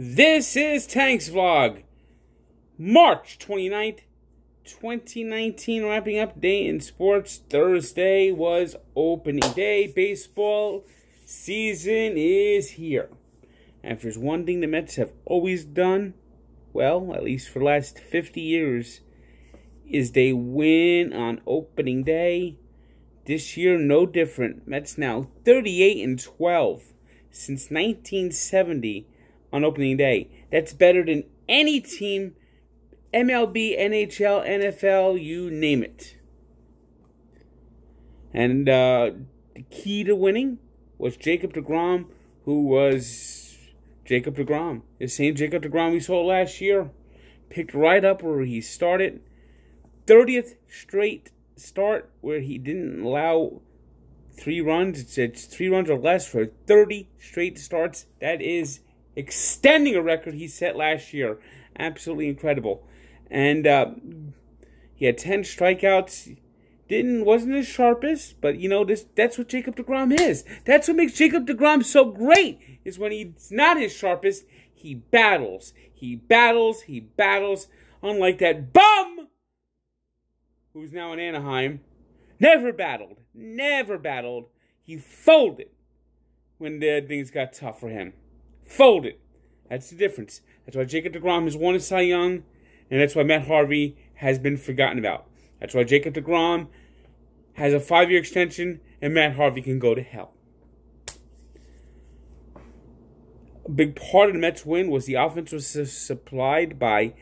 This is Tank's Vlog, March 29th, 2019, wrapping up day in sports. Thursday was opening day. Baseball season is here. And if there's one thing the Mets have always done, well, at least for the last 50 years, is they win on opening day. This year, no different. Mets now 38-12 since 1970 on opening day. That's better than any team, MLB, NHL, NFL, you name it. And the key to winning was Jacob deGrom, who was Jacob deGrom. The same Jacob deGrom we saw last year. Picked right up where he started. 30th straight start where he didn't allow 3 runs. It's 3 runs or less for 30 straight starts. That is extending a record he set last year. Absolutely incredible. And he had 10 strikeouts. Wasn't his sharpest, but that's what Jacob deGrom is. That's what makes Jacob deGrom so great, is when he's not his sharpest, he battles. He battles. Unlike that bum who's now in Anaheim. Never battled. He folded when things got tough for him. Folded. That's the difference. That's why Jacob deGrom has won a Cy Young, and that's why Matt Harvey has been forgotten about. That's why Jacob deGrom has a 5-year extension, and Matt Harvey can go to hell. A big part of the Mets' win was the offense was supplied by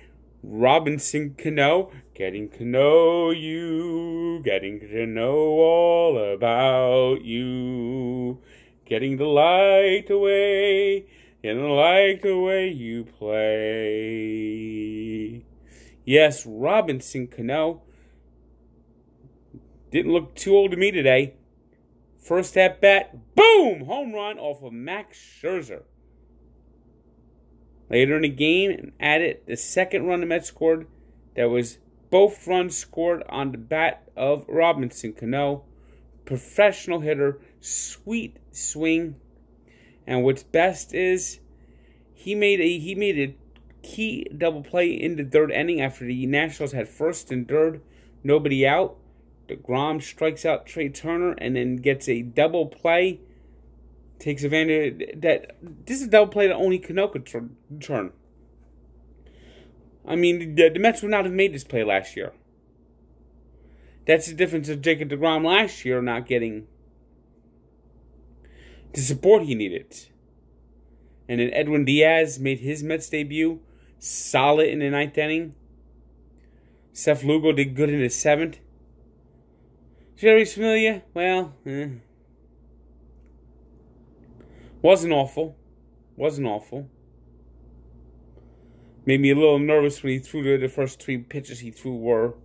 Robinson Cano. Getting to know you, getting to know all about you, getting to like the way you play. Yes, Robinson Cano didn't look too old to me today. First at bat, boom! Home run off of Max Scherzer. Later in the game, and added the second run the Mets scored. That was both runs scored on the bat of Robinson Cano. Professional hitter, sweet swing. And what's best is he made a key double play in the third inning after the Nationals had first and third, nobody out. deGrom strikes out Trey Turner and then gets a double play. Takes advantage that this is a double play that only Cano could turn. I mean, the Mets would not have made this play last year. That's the difference of Jacob deGrom last year not getting the support he needed. And then Edwin Diaz made his Mets debut, solid in the 9th inning. Seth Lugo did good in the 7th. Jeurys Familia, well, Wasn't awful. Made me a little nervous when he threw the first 3 pitches he threw were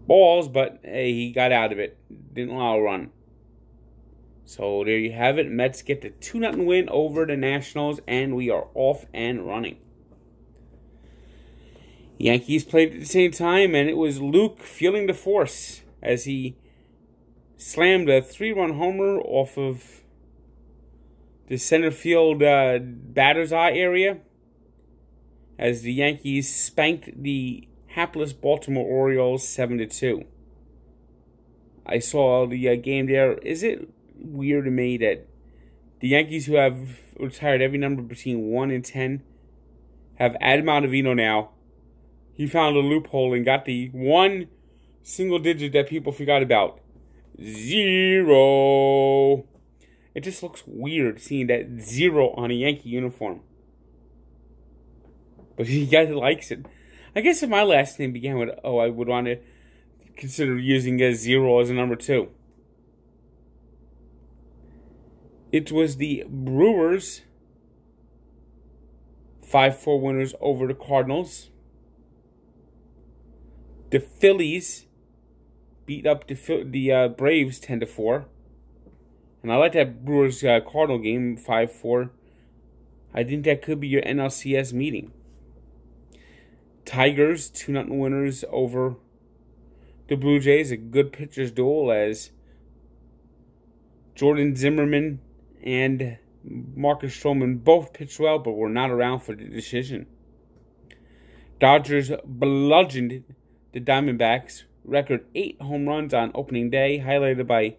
balls, but hey, he got out of it. Didn't allow a run. So there you have it. Mets get the 2-0 win over the Nationals, and we are off and running. Yankees played at the same time, and it was Luke feeling the force as he slammed a 3-run homer off of the center field batter's eye area as the Yankees spanked the hapless Baltimore Orioles 7-2. I saw the game there. Is it weird to me that the Yankees, who have retired every number between 1 and 10, have Adam Ottavino now? He found a loophole and got the one single digit that people forgot about. 0. It just looks weird seeing that 0 on a Yankee uniform. But he guys likes it. I guess if my last name began with O, I would want to consider using a 0 as a number 2. It was the Brewers 5-4 winners over the Cardinals. The Phillies beat up the Braves 10-4. And I like that Brewers Cardinal game 5-4. I think that could be your NLCS meeting. Tigers 2-0 winners over the Blue Jays. A good pitcher's duel as Jordan Zimmerman and Marcus Stroman both pitched well, but were not around for the decision. Dodgers bludgeoned the Diamondbacks. Record 8 home runs on opening day, highlighted by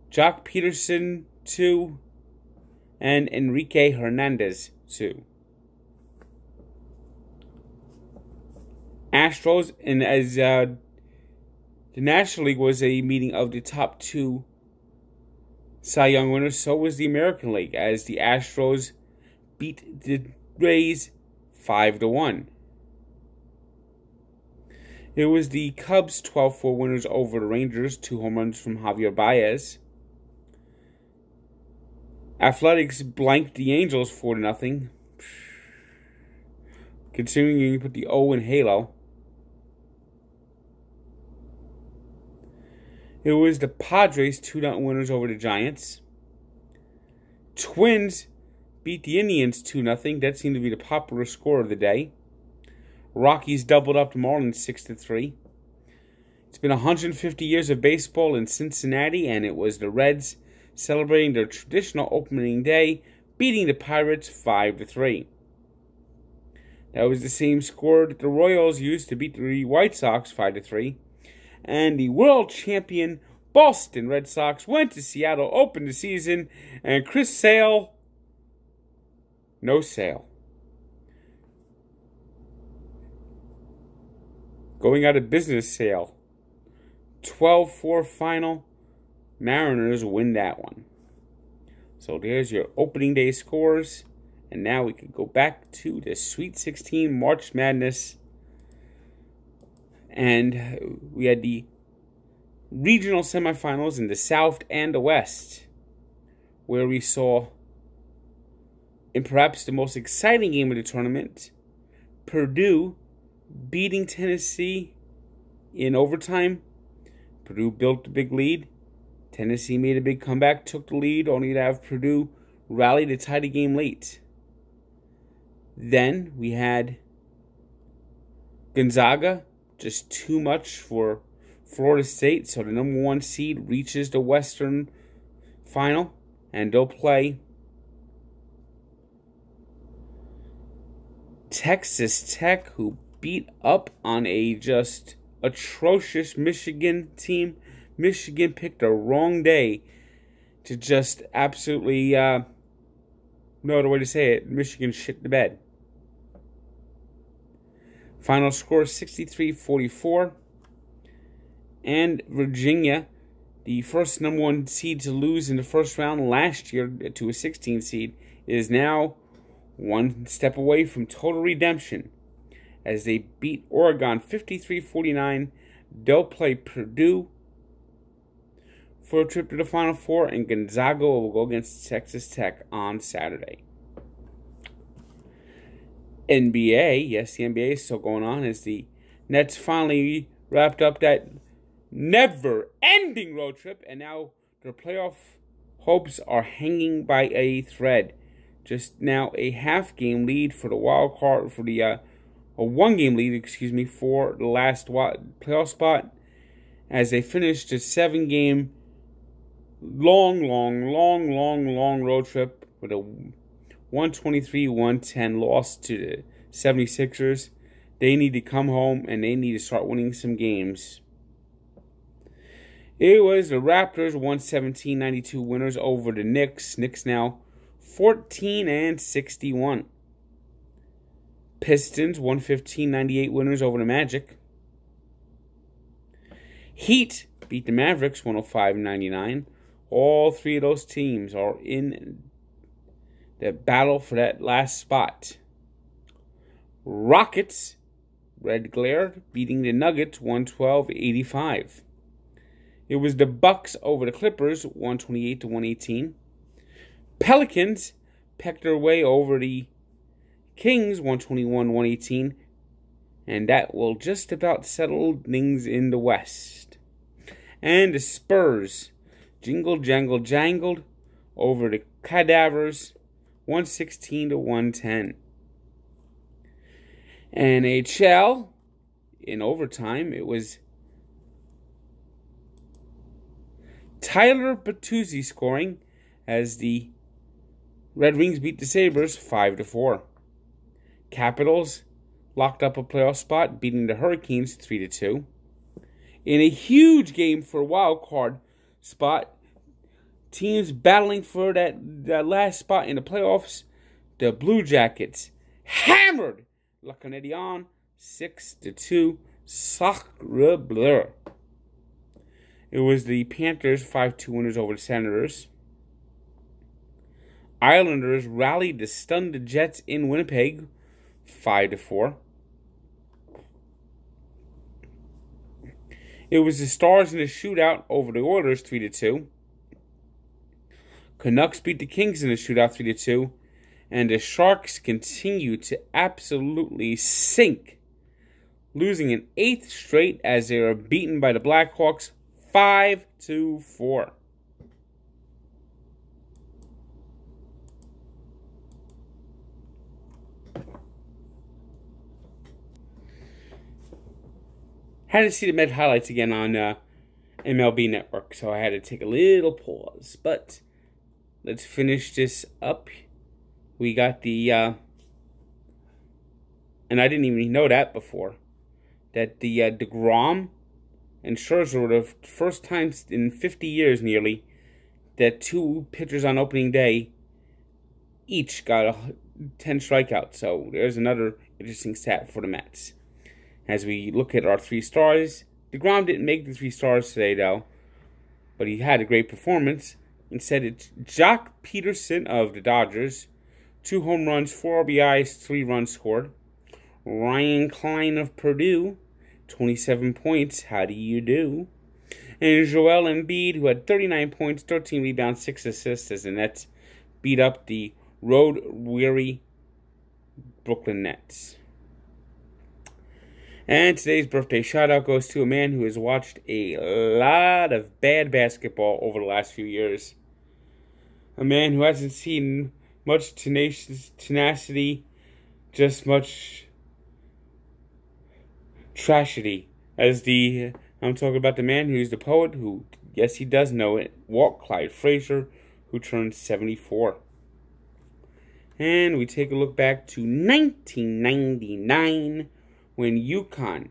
Jock Peterson 2 and Enrique Hernandez 2. Astros, and as the National League was a meeting of the top 2 Cy Young winners, so was the American League, as the Astros beat the Rays 5-1. It was the Cubs 12-4 winners over the Rangers, 2 home runs from Javier Baez. Athletics blanked the Angels 4-0. Considering you put the O in Halo. It was the Padres 2-0 winners over the Giants. Twins beat the Indians 2-0. That seemed to be the popular score of the day. Rockies doubled up the Marlins 6-3. It's been 150 years of baseball in Cincinnati, and it was the Reds celebrating their traditional opening day, beating the Pirates 5-3. That was the same score that the Royals used to beat the White Sox 5-3. And the world champion Boston Red Sox went to Seattle, opened the season, and Chris Sale, no sale. Going out of business sale. 12-4 final. Mariners win that one. So there's your opening day scores. And now we can go back to the Sweet 16 March Madness. And we had the regional semifinals in the South and the West, where we saw, in perhaps the most exciting game of the tournament, Purdue beating Tennessee in overtime. Purdue built a big lead. Tennessee made a big comeback, took the lead, only to have Purdue rally to tie the game late. Then we had Gonzaga, just too much for Florida State, so the number 1 seed reaches the Western Final, and they'll play Texas Tech, who beat up on a just atrocious Michigan team. Michigan picked the wrong day to just absolutely, no other way to say it, Michigan shit the bed. Final score 63-44. And Virginia, the first number 1 seed to lose in the first round last year to a 16 seed, is now one step away from total redemption as they beat Oregon 53-49. They'll play Purdue for a trip to the Final Four, and Gonzaga will go against Texas Tech on Saturday. NBA, yes, the NBA is still going on as the Nets finally wrapped up that never-ending road trip, and now their playoff hopes are hanging by a thread. Just now a half-game lead for the wild card, for the a one-game lead, for the last playoff spot, as they finished a 7-game long road trip with a 123-110 loss to the 76ers. They need to come home and they need to start winning some games. It was the Raptors 117-92 winners over the Knicks. Knicks now 14-61. Pistons 115-98 winners over the Magic. Heat beat the Mavericks 105-99. All 3 of those teams are in the battle for that last spot. Rockets, red glare, beating the Nuggets 112-85. It was the Bucks over the Clippers 128-118. Pelicans pecked their way over the Kings 121-118. And that will just about settle things in the West. And the Spurs jangled over the Cadavers 116-110. NHL, in overtime, it was Tyler Bertuzzi scoring as the Red Wings beat the Sabres 5-4. Capitals locked up a playoff spot, beating the Hurricanes 3-2. In a huge game for a wild card spot, teams battling for that last spot in the playoffs, the Blue Jackets hammered Le Canadien 6-2. Sacre bleu. It was the Panthers 5-2 winners over the Senators. Islanders rallied to stun the Jets in Winnipeg 5-4. It was the Stars in a shootout over the Oilers 3-2. Canucks beat the Kings in a shootout 3-2. And the Sharks continue to absolutely sink, losing an 8th straight as they are beaten by the Blackhawks 5-4. Had to see the Met highlights again on MLB Network, so I had to take a little pause. But let's finish this up. We got the, and I didn't even know that before, that the DeGrom and Scherzer were the first time in 50 years nearly that two pitchers on opening day each got 10 strikeouts. So there's another interesting stat for the Mets. As we look at our 3 stars, DeGrom didn't make the 3 stars today, though, but he had a great performance. Instead, it's Jock Peterson of the Dodgers, 2 home runs, 4 RBIs, 3 runs scored. Ryan Klein of Purdue, 27 points. How do you do? And Joel Embiid, who had 39 points, 13 rebounds, 6 assists as the Nets beat up the road-weary Brooklyn Nets. And today's birthday shout-out goes to a man who has watched a lot of bad basketball over the last few years. A man who hasn't seen much tenacity, just much tragedy. I'm talking about the man who's the poet who, yes, he does know it, Walt Clyde Frazier, who turned 74. And we take a look back to 1999, when UConn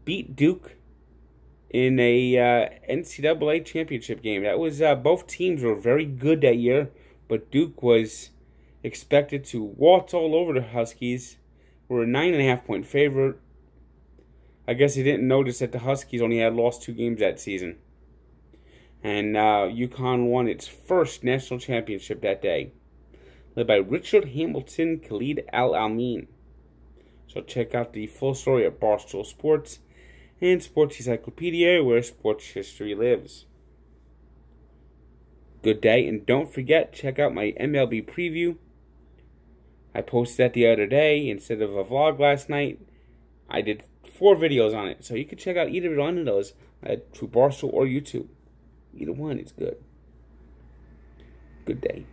beat Duke in a NCAA championship game. That was both teams were very good that year, but Duke was expected to waltz all over the Huskies. We're a 9.5-point favorite. I guess he didn't notice that the Huskies only had lost 2 games that season. And UConn won its first national championship that day, led by Richard Hamilton, Khalid Al-Amin. So check out the full story at Barstool Sports and Sports Encyclopedia, where sports history lives. Good day, and don't forget, check out my MLB preview. I posted that the other day instead of a vlog last night. I did 4 videos on it, so you can check out either one of those through Barstool or YouTube. Either one is good. Good day.